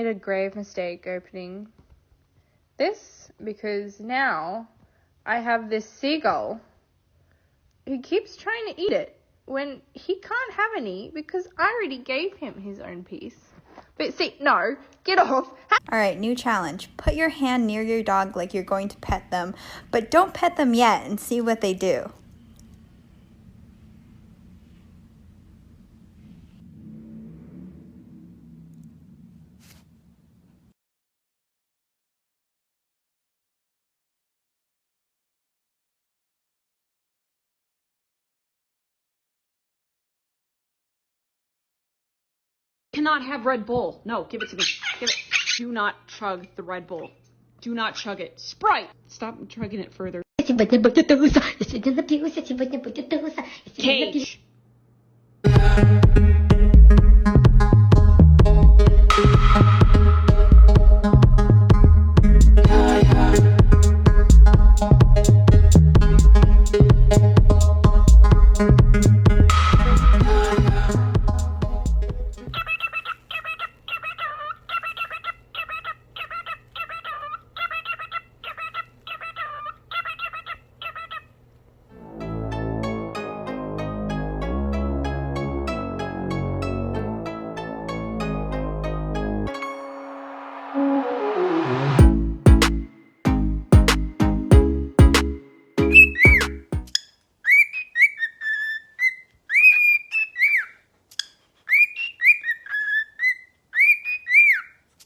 made a grave mistake opening this because now I have this seagull who keeps trying to eat it when he can't have any because I already gave him his own piece. But see, no, get off. All right, new challenge. Put your hand near your dog like you're going to pet them, but don't pet them yet and see what they do. Cannot have Red Bull. No, give it to me. Give it. Do not chug the Red Bull. Do not chug it. Sprite! Stop chugging it further. Cage.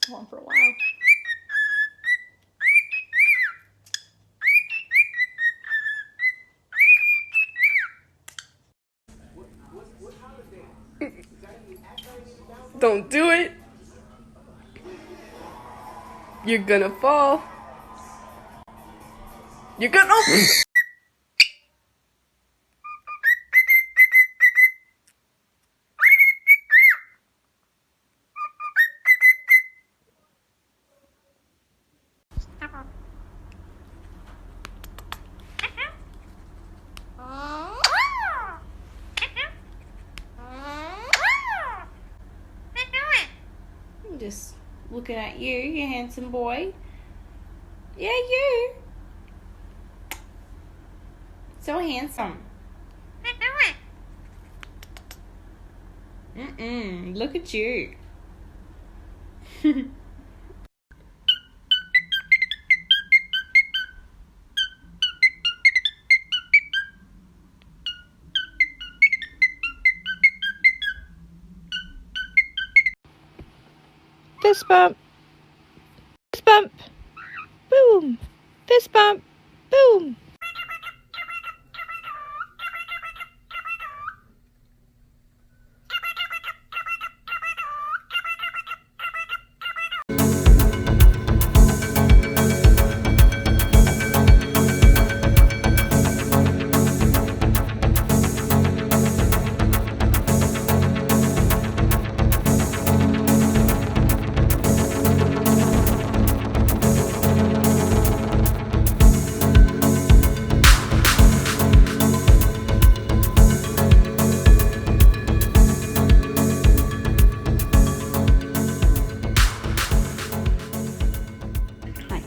Go on for a while. Don't do it. You're gonna fall. You're gonna... I'm just looking at you, you handsome boy. Yeah, you. So handsome. Look at you. Fist bump. Fist bump. Boom. Fist bump. Boom.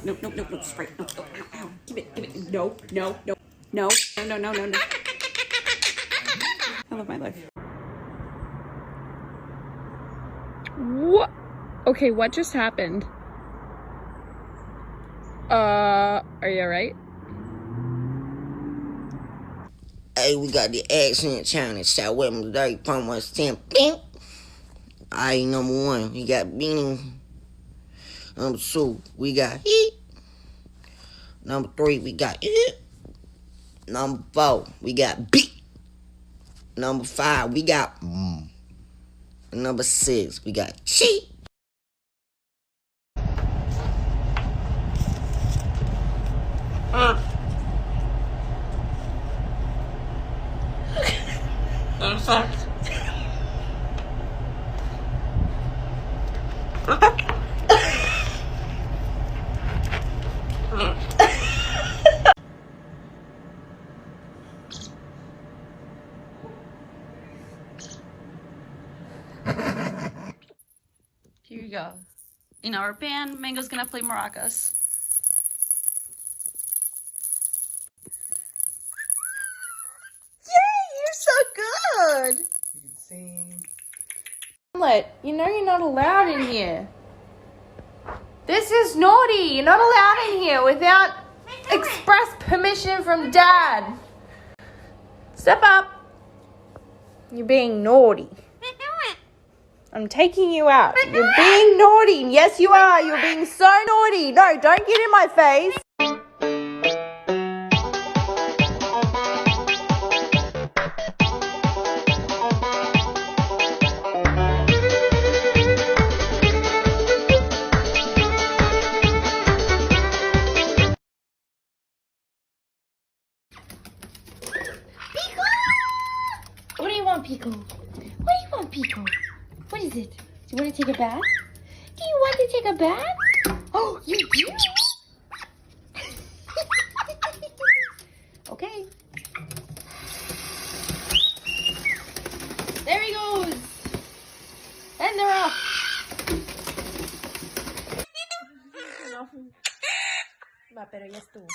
No, Sprite. No, ow. Give it. No. I love my life. What? Okay, what just happened? Are you alright? Hey, we got the accent challenge. Start with me today from 1 to 10. Alright, number 1, we got Beanie. Number 2, we got Heat. Number 3, we got It. Number 4, we got Beat. Number 5, we got And number 6, we got Cheat. I'm sorry. Here you go. in our band. Mango's gonna play maracas. Yay, you're so good. You can sing. Hamlet, you know you're not allowed in here. This is naughty. You're not allowed in here without express permission from Dad. Step up. You're being naughty. I'm taking you out. You're being naughty. Yes, you are. You're being so naughty. No, don't get in my face. What do you want, Pico? What do you want, Pico? What is it? Do you want to take a bath? Do you want to take a bath? Oh, you do? Okay. There he goes. And they're off. Va, pero ya estuvo.